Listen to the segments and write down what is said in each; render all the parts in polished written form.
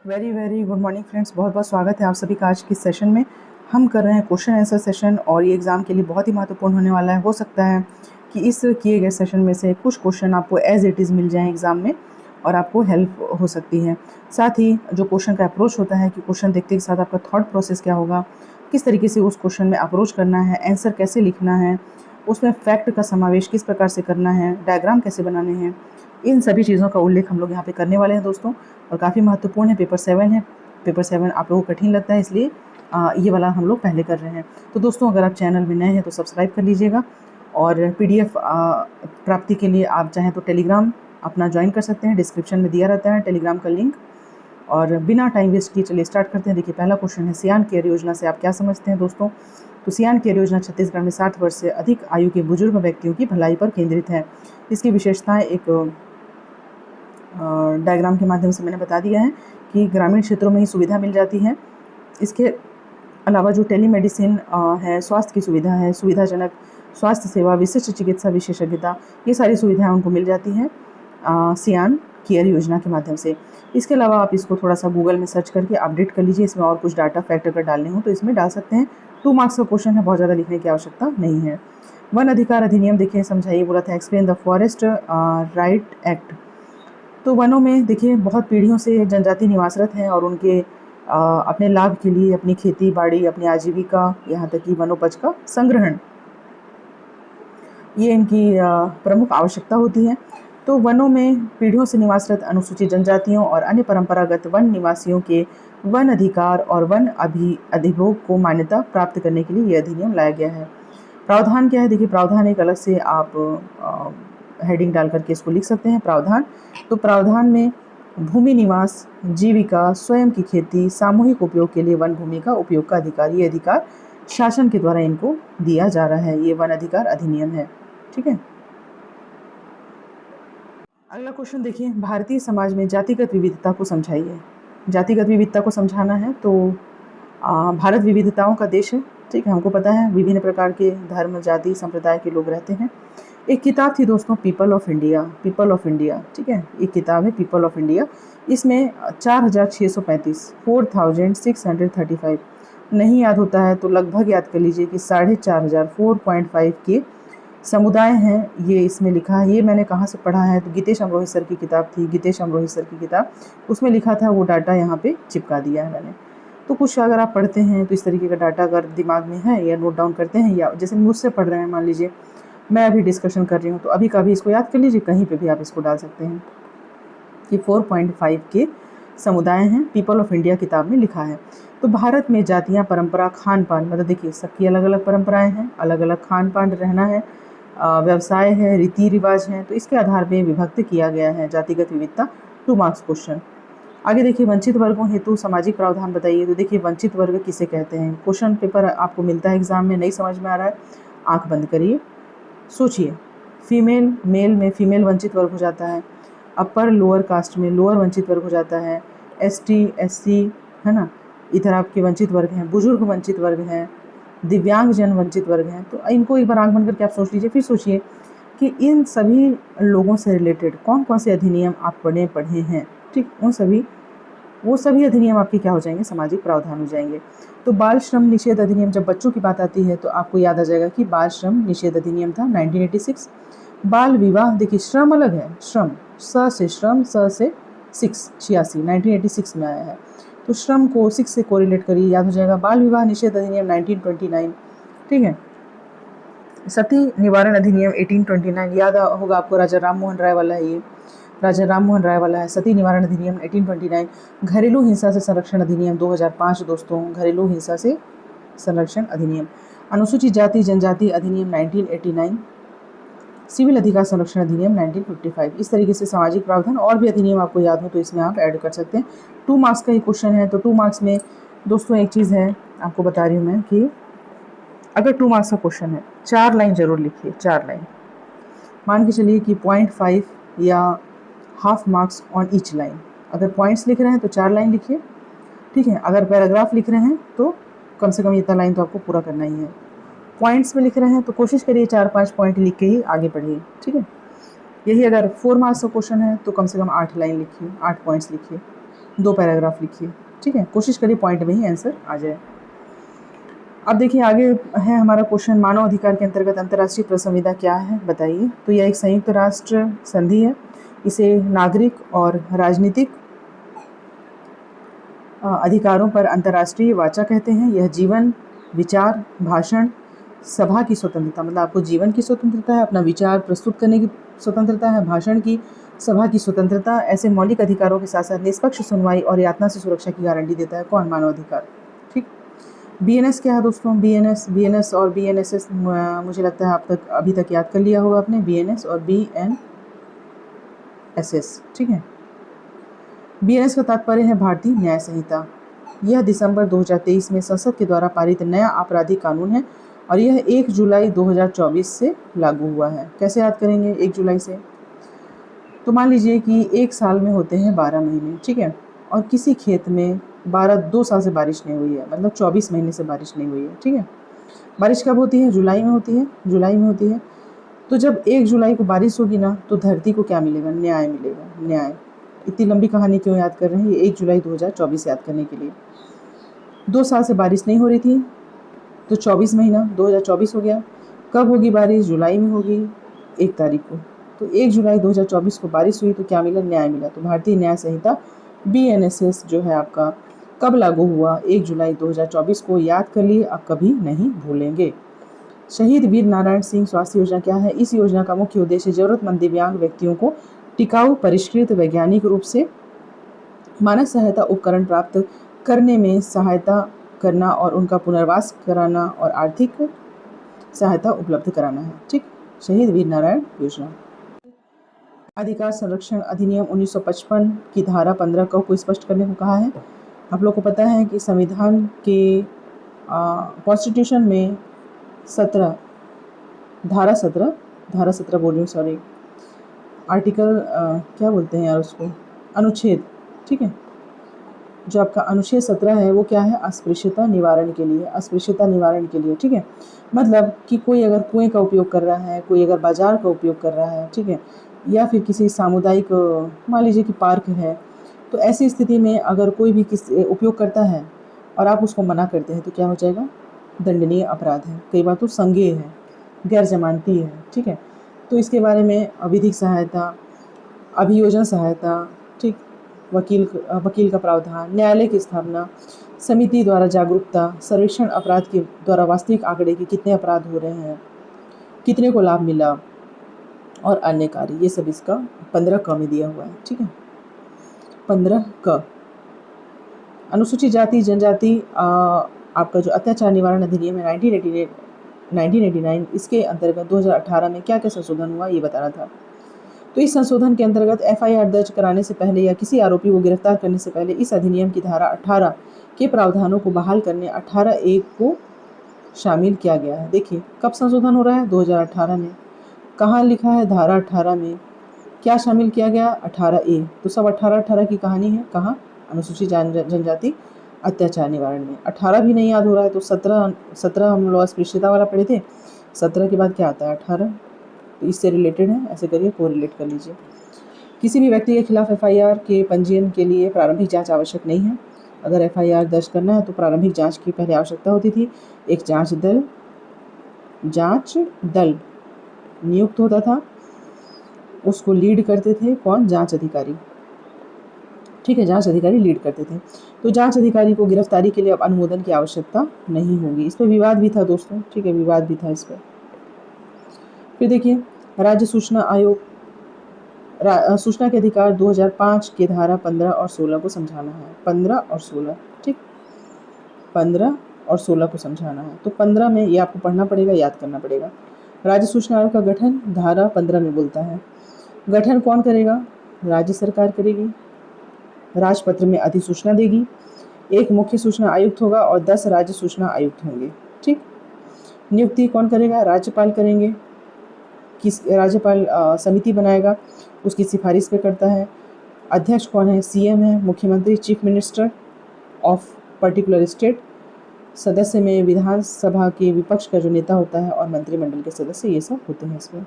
Very very good morning friends, बहुत बहुत स्वागत है आप सभी का आज की सेशन में। हम कर रहे हैं क्वेश्चन आंसर सेशन और ये एग्ज़ाम के लिए बहुत ही महत्वपूर्ण होने वाला है। हो सकता है कि इस किए गए सेशन में से कुछ क्वेश्चन आपको एज इट इज़ मिल जाएँ एग्ज़ाम में और आपको हेल्प हो सकती है। साथ ही जो क्वेश्चन का अप्रोच होता है कि क्वेश्चन देखते के साथ आपका थॉट प्रोसेस क्या होगा, किस तरीके से उस क्वेश्चन में अप्रोच करना है, आंसर कैसे लिखना है, उसमें फैक्ट का समावेश किस प्रकार से करना है, डायग्राम कैसे बनाने हैं, इन सभी चीज़ों का उल्लेख हम लोग यहाँ पे करने वाले हैं दोस्तों। और काफ़ी महत्वपूर्ण है, पेपर 7 है। पेपर 7 आप लोगों को कठिन लगता है, इसलिए ये वाला हम लोग पहले कर रहे हैं। तो दोस्तों, अगर आप चैनल में नए हैं तो सब्सक्राइब कर लीजिएगा और पीडीएफ प्राप्ति के लिए आप चाहें तो टेलीग्राम अपना ज्वाइन कर सकते हैं। डिस्क्रिप्शन में दिया रहता है टेलीग्राम का लिंक। और बिना टाइम वेस्ट किए चलिए स्टार्ट करते हैं। देखिए, पहला क्वेश्चन है, सियान केयर योजना से आप क्या समझते हैं दोस्तों? तो सियान केयर योजना छत्तीसगढ़ में 60 वर्ष से अधिक आयु के बुजुर्ग व्यक्तियों की भलाई पर केंद्रित है। इसकी विशेषताएं एक डायग्राम के माध्यम से मैंने बता दिया है कि ग्रामीण क्षेत्रों में ही सुविधा मिल जाती है। इसके अलावा जो टेलीमेडिसिन है, स्वास्थ्य की सुविधा है, सुविधाजनक स्वास्थ्य सेवा, विशिष्ट चिकित्सा विशेषज्ञता, ये सारी सुविधाएं उनको मिल जाती हैं सियान केयर योजना के माध्यम से। इसके अलावा आप इसको थोड़ा सा गूगल में सर्च करके अपडेट कर लीजिए। इसमें और कुछ डाटा फैक्ट अगर डालने हो तो इसमें डाल सकते हैं। 2 मार्क्स का क्वेश्चन है, बहुत ज़्यादा लिखने की आवश्यकता नहीं है। वन अधिकार अधिनियम देखिए, समझाइए बोला था, explain the forest right act. तो वनों में देखिए बहुत पीढ़ियों से जनजाति निवासरत हैं और उनके अपने लाभ के लिए अपनी खेती बाड़ी, अपनी आजीविका, यहाँ तक कि वनोपज का संग्रहण, ये इनकी प्रमुख आवश्यकता होती है। तो वनों में पीढ़ियों से निवासरत अनुसूचित जनजातियों और अन्य परंपरागत वन निवासियों के वन अधिकार और वन अधिभोग को मान्यता प्राप्त करने के लिए यह अधिनियम लाया गया है। प्रावधान क्या है? देखिए, प्रावधान एक अलग से आप हेडिंग डाल करके इसको लिख सकते हैं, प्रावधान। तो प्रावधान में भूमि निवास, जीविका, स्वयं की खेती, सामूहिक उपयोग के लिए वन भूमि का उपयोग का अधिकार, ये अधिकार शासन के द्वारा इनको दिया जा रहा है। ये वन अधिकार अधिनियम है, ठीक है। अगला क्वेश्चन देखिए, भारतीय समाज में जातिगत विविधता को समझाइए। जातिगत विविधता को समझाना है तो भारत विविधताओं का देश है, ठीक है। हमको पता है विभिन्न प्रकार के धर्म, जाति, संप्रदाय के लोग रहते हैं। एक किताब थी दोस्तों, people of India, people of India, ठीक है। एक किताब है पीपल ऑफ इंडिया। इसमें 4635 4635 नहीं याद होता है तो लगभग याद कर लीजिए कि 4500 4.5 के समुदाय हैं, ये इसमें लिखा है। ये मैंने कहाँ से पढ़ा है? तो गीतेश अमरोही सर की किताब थी, गीतेश अमरोही सर की किताब, उसमें लिखा था। वो डाटा यहाँ पे चिपका दिया है मैंने। तो कुछ अगर आप पढ़ते हैं तो इस तरीके का डाटा अगर दिमाग में है या नोट डाउन करते हैं, या जैसे मुझसे पढ़ रहे हैं, मान लीजिए मैं अभी डिस्कशन कर रही हूँ, तो अभी का भी इसको याद कर लीजिए, कहीं पे भी आप इसको डाल सकते हैं कि 4.5 के समुदाय हैं, पीपल ऑफ इंडिया किताब में लिखा है। तो भारत में जातियाँ, परंपरा, खान पान, मतलब देखिए सबकी अलग अलग परंपराएं हैं, अलग अलग खान पान रहना है, व्यवसाय है, रीति रिवाज हैं, तो इसके आधार पर विभक्त किया गया है जातिगत विविधता। 2 मार्क्स क्वेश्चन। आगे देखिए, वंचित वर्गों हेतु सामाजिक प्रावधान बताइए। तो देखिए, वंचित वर्ग किसे कहते हैं? क्वेश्चन पेपर आपको मिलता है एग्जाम में, नहीं समझ में आ रहा है, आंख बंद करिए, सोचिए। फीमेल, मेल में फीमेल वंचित वर्ग हो जाता है, अपर लोअर कास्ट में लोअर वंचित वर्ग हो जाता है, एसटी एससी, है ना, इधर आपके वंचित वर्ग हैं, बुजुर्ग वंचित वर्ग हैं, दिव्यांग जन वंचित वर्ग हैं। तो इनको एक बार आंख बंद करके आप सोच लीजिए, फिर सोचिए कि इन सभी लोगों से रिलेटेड कौन कौन से अधिनियम आप पढ़े हैं, ठीक। वो सभी अधिनियम आपके क्या हो जाएंगे? सामाजिक प्रावधान हो जाएंगे। तो बाल श्रम निषेध अधिनियम, जब बच्चों की बात आती है तो आपको याद आ जाएगा कि बाल श्रम निषेध अधिनियम था 1986। बाल विवाह, देखिए श्रम अलग है, श्रम स से श्रम, स से 86 1986 में आया है। तो श्रम को 6 से कोरिलेट करिए, याद हो जाएगा। बाल विवाह निषेध अधिनियम 1929, ठीक है। सती निवारण अधिनियम 1829, याद होगा आपको, राजा राम मोहन राय वाला है, ये राजा राम मोहन राय वाला है। सती निवारण अधिनियम 1829। घरेलू हिंसा से संरक्षण अधिनियम 2005 दोस्तों, घरेलू हिंसा से संरक्षण अधिनियम। अनुसूचित जाति जनजाति अधिनियम 1989। सिविल अधिकार संरक्षण अधिनियम 1955। इस तरीके से सामाजिक प्रावधान और भी अधिनियम आपको याद हो तो इसमें आप ऐड कर सकते हैं। 2 मार्क्स का ही क्वेश्चन है। तो 2 मार्क्स में दोस्तों एक चीज़ है, आपको बता रही हूँ मैं कि अगर 2 मार्क्स का क्वेश्चन है, 4 लाइन जरूर लिखिए, 4 लाइन। मान के चलिए कि 0.5 या half marks on each line. अगर पॉइंट्स लिख रहे हैं तो 4 लाइन लिखिए, ठीक है। अगर पैराग्राफ लिख रहे हैं तो कम से कम इतना लाइन तो आपको पूरा करना ही है। पॉइंट्स में लिख रहे हैं तो कोशिश करिए 4-5 पॉइंट लिख के ही आगे बढ़िए, ठीक है। यही अगर 4 मार्क्स का क्वेश्चन है तो कम से कम 8 लाइन लिखिए, 8 पॉइंट्स लिखिए। 2 पैराग्राफ लिखिए, ठीक है। कोशिश करिए पॉइंट में ही आंसर आ जाए। अब देखिए आगे है हमारा क्वेश्चन, मानव अधिकार के अंतर्गत अंतर्राष्ट्रीय प्रसंविदा क्या है बताइए। तो यह एक संयुक्त राष्ट्र संधि है। इसे नागरिक और राजनीतिक अधिकारों पर अंतर्राष्ट्रीय वाचा कहते हैं। यह जीवन, विचार, भाषण, सभा की स्वतंत्रता, मतलब आपको जीवन की स्वतंत्रता है, अपना विचार प्रस्तुत करने की स्वतंत्रता है, भाषण की, सभा की स्वतंत्रता, ऐसे मौलिक अधिकारों के साथ साथ निष्पक्ष सुनवाई और यातना से सुरक्षा की गारंटी देता है। कौन? मानव अधिकार। ठीक। बीएनएस क्या है दोस्तों? बीएनएस और बीएनएसएस मुझे लगता है आप तक अभी तक याद कर लिया होगा आपने, बीएनएस और बीएनएसएस। ठीक है। बीएनएस का तात्पर्य है भारतीय न्याय संहिता। यह दिसंबर 2023 में संसद के द्वारा पारित नया आपराधिक कानून है और यह 1 जुलाई 2024 से लागू हुआ है। कैसे याद करेंगे 1 जुलाई से? तो मान लीजिए कि एक साल में होते हैं 12 महीने, ठीक है, और किसी खेत में 2 साल से बारिश नहीं हुई है, मतलब 24 महीने से बारिश नहीं हुई है, ठीक है। बारिश कब होती है? जुलाई में होती है, जुलाई में होती है। तो जब 1 जुलाई को बारिश होगी ना, तो धरती को क्या मिलेगा? न्याय मिलेगा, न्याय। इतनी लंबी कहानी क्यों याद कर रहे हैं? ये 1 जुलाई 2024 याद करने के लिए। 2 साल से बारिश नहीं हो रही थी, तो 24 महीना 2024 हो गया। कब होगी बारिश? जुलाई में होगी, 1 तारीख को। तो 1 जुलाई 2024 को बारिश हुई तो क्या मिला? न्याय मिला। तो भारतीय न्याय संहिता बीएनएसएस जो है आपका कब लागू हुआ? 1 जुलाई 2024 को। याद कर लिए, आप कभी नहीं भूलेंगे। शहीद वीर नारायण सिंह स्वास्थ्य योजना क्या है? इस योजना का मुख्य उद्देश्य जरूरतमंद दिव्यांग व्यक्तियों को टिकाऊ, परिष्कृत, वैज्ञानिक रूप से मानव सहायता उपकरण प्राप्त करने में सहायता करना और उनका पुनर्वास कराना और आर्थिक सहायता उपलब्ध कराना है। ठीक। शहीद वीर नारायण योजना। अधिकार संरक्षण अधिनियम 1955 की धारा 15 को स्पष्ट करने को कहा है। आप लोग को पता है कि संविधान के कॉन्स्टिट्यूशन में 17 धारा 17 बोल रही हूँ, सॉरी, आर्टिकल क्या बोलते हैं यार उसको, अनुच्छेद, ठीक है। जो आपका अनुच्छेद 17 है वो क्या है? अस्पृश्यता निवारण के लिए, अस्पृश्यता निवारण के लिए, ठीक है। मतलब कि कोई अगर कुएं का उपयोग कर रहा है, कोई अगर बाजार का उपयोग कर रहा है, ठीक है, या फिर किसी सामुदायिक, मान लीजिए कि पार्क है, तो ऐसी स्थिति में अगर कोई भी उपयोग करता है और आप उसको मना करते हैं तो क्या हो जाएगा? दंडनीय अपराध है। कई बार तो संज्ञेय है, गैर जमानती है, ठीक है। तो इसके बारे में विधिक सहायता, अभियोजन सहायता, ठीक, वकील का प्रावधान, न्यायालय की स्थापना, समिति द्वारा जागरूकता, सर्वेक्षण अपराध के द्वारा वास्तविक आंकड़े के कितने अपराध हो रहे हैं, कितने को लाभ मिला, और अन्य कार्य, ये सब इसका 15 क में दिया हुआ है। ठीक है, 15 क। अनुसूचित जाति जनजाति आपका जो अत्याचार निवारण अधिनियम है 1989, इसके अंतर्गत 2018 में क्या क्या संशोधन हुआ ये बताना था। तो इस संशोधन के अंतर्गत एफआईआर दर्ज कराने से पहले या किसी आरोपी को गिरफ्तार करने से पहले इस अधिनियम की धारा 18 के प्रावधानों को बहाल करने 18(1) को शामिल किया गया है। देखिए कब संशोधन हो रहा है? 2018 में। कहाँ लिखा है? धारा 18 में। क्या शामिल किया गया? 18(a). तो सब 18 की कहानी है। कहाँ? अनुसूचित जनजाति अत्याचार निवारण में। 18 भी नहीं याद हो रहा है तो 17 हम लोग अस्पृश्यता वाला पढ़े थे, 17 के बाद क्या आता है? 18। तो इससे रिलेटेड है, ऐसे करिए, कोरिलेट कर लीजिए। किसी भी व्यक्ति के खिलाफ एफआईआर के पंजीयन के लिए प्रारंभिक जांच आवश्यक नहीं है। अगर एफआईआर दर्ज करना है तो प्रारंभिक जांच की पहले आवश्यकता होती थी। एक जांच दल नियुक्त होता था, उसको लीड करते थे कौन? जांच अधिकारी। ठीक है, जांच अधिकारी लीड करते थे। तो जांच अधिकारी को गिरफ्तारी के लिए अब अनुमोदन की आवश्यकता नहीं होगी। इस पर विवाद भी था दोस्तों, ठीक है, विवाद भी था इस पर। फिर देखिए राज्य सूचना आयोग, सूचना के अधिकार 2005 के धारा 15 और 16 को समझाना है। 15 और 16, ठीक, 15 और 16 को समझाना है। तो 15 में ये आपको पढ़ना पड़ेगा, याद करना पड़ेगा। राज्य सूचना आयोग का गठन धारा 15 में बोलता है। गठन कौन करेगा? राज्य सरकार करेगी। राजपत्र में अधिसूचना देगी। एक मुख्य सूचना आयुक्त होगा और 10 राज्य सूचना आयुक्त होंगे। ठीक। नियुक्ति कौन करेगा? राज्यपाल करेंगे। राज्यपाल समिति बनाएगा, उसकी सिफारिश पे करता है। अध्यक्ष कौन है? सीएम है, मुख्यमंत्री, chief minister of particular state. सदस्य में विधानसभा के विपक्ष का जो नेता होता है और मंत्रिमंडल के सदस्य, ये सब होते हैं इसमें।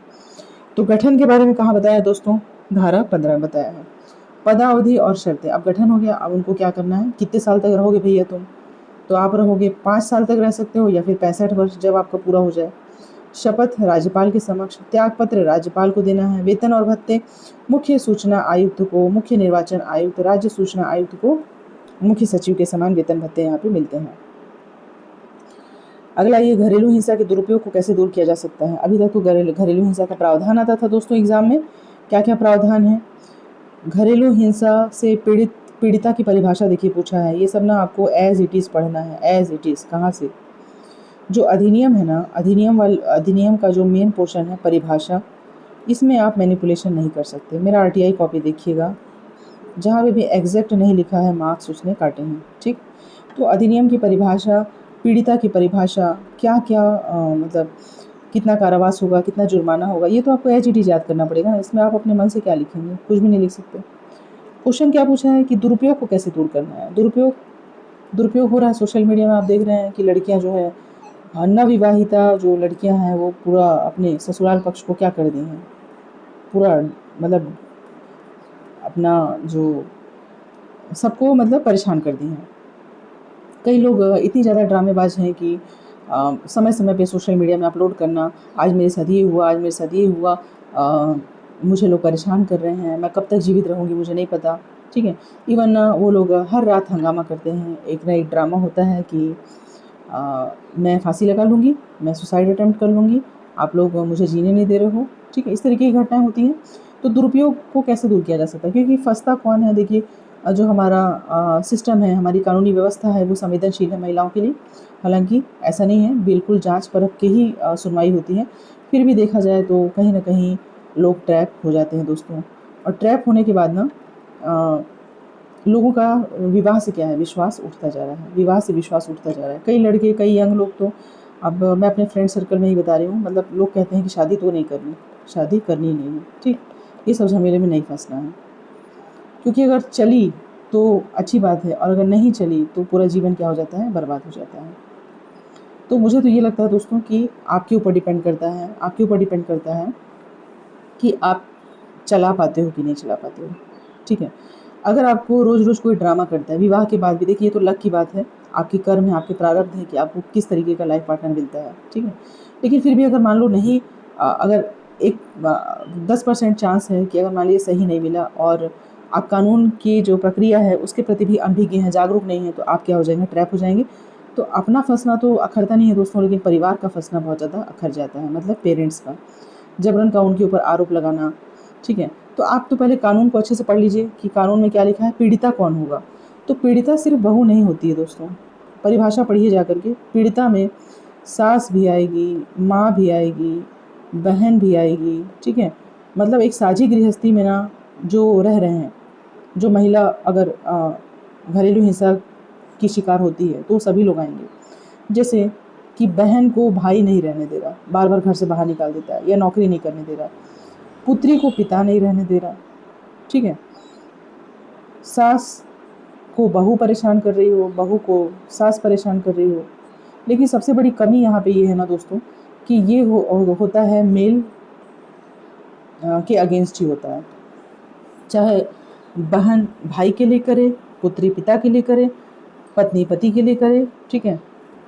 तो गठन के बारे में कहाँ बताया दोस्तों? धारा 15 में बताया है। पदावधि और शर्तें, अब गठन हो गया, अब उनको क्या करना है, कितने साल तक रहोगे भैया तुम, तो आप रहोगे 5 साल तक रह सकते हो या फिर 65 वर्ष जब आपका पूरा हो जाए। शपथ राज्यपाल के समक्ष, त्यागपत्र राज्यपाल को देना है। वेतन और भत्ते मुख्य सूचना आयुक्त को, मुख्य निर्वाचन आयुक्त, राज्य सूचना आयुक्त को मुख्य सचिव के समान वेतन भत्ते यहाँ पे मिलते हैं। अगला ये घरेलू हिंसा के दुरुपयोग को कैसे दूर किया जा सकता है। अभी तक तो घरेलू हिंसा का प्रावधान आता था दोस्तों एग्जाम में, क्या क्या प्रावधान है। घरेलू हिंसा से पीड़िता की परिभाषा देखिए पूछा है, ये सब ना आपको एज इट इज़ पढ़ना है, एज इट इज़ कहाँ से। जो अधिनियम है ना, अधिनियम का जो मेन पोर्शन है परिभाषा, इसमें आप मैनिपुलेशन नहीं कर सकते। मेरा आरटीआई कॉपी देखिएगा, जहाँ पे भी एग्जैक्ट नहीं लिखा है मार्क्स उसने काटे हैं, ठीक। तो अधिनियम की परिभाषा, पीड़िता की परिभाषा, क्या क्या मतलब कितना कारावास होगा, कितना जुर्माना होगा, ये तो आपको एज इट इज़ याद करना पड़ेगा ना। इसमें आप अपने मन से क्या लिखेंगे, कुछ भी नहीं लिख सकते। क्वेश्चन क्या पूछा है कि दुरुपयोग को कैसे दूर करना है। दुरुपयोग हो रहा है सोशल मीडिया में, आप देख रहे हैं कि लड़कियां जो है, नवविवाहिता जो लड़कियां हैं, वो पूरा अपने ससुराल पक्ष को क्या कर दी हैं, पूरा मतलब अपना जो सबको मतलब परेशान कर दी हैं। कई लोग इतनी ज़्यादा ड्रामेबाज हैं कि समय समय पे सोशल मीडिया में अपलोड करना, आज मेरे साथ ये हुआ, आज मेरे साथ ये हुआ, मुझे लोग परेशान कर रहे हैं, मैं कब तक जीवित रहूँगी मुझे नहीं पता, ठीक है। इवन वो लोग हर रात हंगामा करते हैं, एक ना एक ड्रामा होता है कि मैं फांसी लगा लूँगी, मैं सुसाइड अटेम्प्ट कर लूँगी, आप लोग मुझे जीने नहीं दे रहे हो, ठीक है। इस तरीके की घटनाएं होती हैं। तो दुरुपयोग को कैसे दूर किया जा सकता है, क्योंकि फंसता कौन है, देखिए जो हमारा सिस्टम है, हमारी कानूनी व्यवस्था है, वो संवेदनशील है महिलाओं के लिए। हालांकि ऐसा नहीं है, बिल्कुल जांच परख के ही सुनवाई होती है। फिर भी देखा जाए तो कहीं ना कहीं लोग ट्रैप हो जाते हैं दोस्तों, और ट्रैप होने के बाद ना लोगों का विवाह से क्या है, विश्वास उठता जा रहा है, विवाह से विश्वास उठता जा रहा है। कई लड़के, कई यंग लोग तो, अब मैं अपने फ्रेंड सर्कल में ही बता रही हूँ, मतलब लोग कहते हैं कि शादी तो नहीं करनी, शादी करनी नहीं है, ठीक। ये सब झमेले में नहीं फंसना है, क्योंकि अगर चली तो अच्छी बात है, और अगर नहीं चली तो पूरा जीवन क्या हो जाता है, बर्बाद हो जाता है। तो मुझे तो ये लगता है दोस्तों कि आपके ऊपर डिपेंड करता है, आपके ऊपर डिपेंड करता है कि आप चला पाते हो कि नहीं चला पाते हो, ठीक है। अगर आपको रोज़ रोज़ कोई ड्रामा करता है विवाह के बाद भी, देखिए ये तो लक की बात है, आपकी कर्म है, आपके प्रारब्ध है कि आपको किस तरीके का लाइफ पार्टनर मिलता है, ठीक है। लेकिन फिर भी अगर मान लो नहीं, अगर एक 10% चांस है कि अगर मान लीजिए सही नहीं मिला, और आप कानून की जो प्रक्रिया है उसके प्रति भी अनभिज्ञ हैं, जागरूक नहीं हैं, तो आप क्या हो जाएंगे, ट्रैप हो जाएंगे। तो अपना फंसना तो अखरता नहीं है दोस्तों, लेकिन परिवार का फंसना बहुत ज़्यादा अखर जाता है, मतलब पेरेंट्स का जबरन का उनके ऊपर आरोप लगाना, ठीक है। तो आप तो पहले कानून को अच्छे से पढ़ लीजिए कि कानून में क्या लिखा है, पीड़िता कौन होगा। तो पीड़िता सिर्फ बहू नहीं होती है दोस्तों, परिभाषा पढ़िए जा करके। पीड़िता में सास भी आएगी, माँ भी आएगी, बहन भी आएगी, ठीक है। मतलब एक साझी गृहस्थी में ना जो रह रहे हैं, जो महिला अगर घरेलू हिंसा की शिकार होती है तो सभी लोग आएंगे। जैसे कि बहन को भाई नहीं रहने दे रहा, बार बार घर से बाहर निकाल देता है, या नौकरी नहीं करने दे रहा, पुत्री को पिता नहीं रहने दे रहा, ठीक है। सास को बहू परेशान कर रही हो, बहू को सास परेशान कर रही हो। लेकिन सबसे बड़ी कमी यहाँ पे ये है ना दोस्तों कि ये होता है मेल के अगेंस्ट ही होता है। चाहे बहन भाई के लिए करे, पुत्री पिता के लिए करे, पत्नी पति के लिए करे, ठीक है।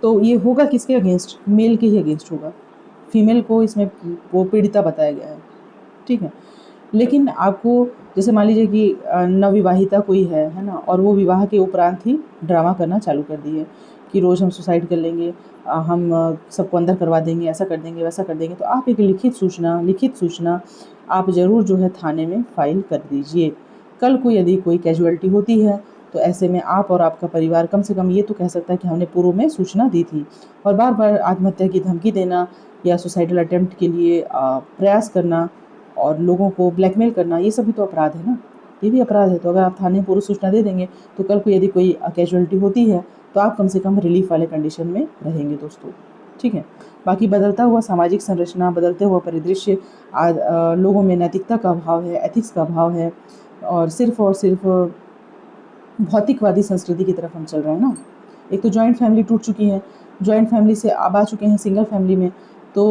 तो ये होगा किसके अगेंस्ट, मेल के ही अगेंस्ट होगा। फीमेल को इसमें वो पीड़िता बताया गया है, ठीक है। लेकिन आपको जैसे मान लीजिए कि नवविवाहिता कोई है ना, और वो विवाह के उपरांत ही ड्रामा करना चालू कर दी है कि रोज़ हम सुसाइड कर लेंगे, हम सबको अंदर करवा देंगे, ऐसा कर देंगे, वैसा कर देंगे। तो आप एक लिखित सूचना आप ज़रूर जो है थाने में फ़ाइल कर दीजिए। कल को यदि कोई कैजुअलिटी होती है तो ऐसे में आप और आपका परिवार कम से कम ये तो कह सकता है कि हमने पूर्व में सूचना दी थी। और बार बार आत्महत्या की धमकी देना या सुसाइडल अटेम्प्ट के लिए प्रयास करना और लोगों को ब्लैकमेल करना, ये सब भी तो अपराध है ना, ये भी अपराध है। तो अगर आप थाने में पूर्व सूचना दे देंगे तो कल को यदि कोई कैजुअलिटी होती है तो आप कम से कम रिलीफ वाले कंडीशन में रहेंगे दोस्तों, ठीक है। बाकी बदलता हुआ सामाजिक संरचना, बदलते हुआ परिदृश्य, लोगों में नैतिकता का अभाव है, एथिक्स का अभाव है, और सिर्फ भौतिकवादी संस्कृति की तरफ हम चल रहे हैं ना। एक तो जॉइंट फैमिली टूट चुकी है, जॉइंट फैमिली से अब आ चुके हैं सिंगल फैमिली में। तो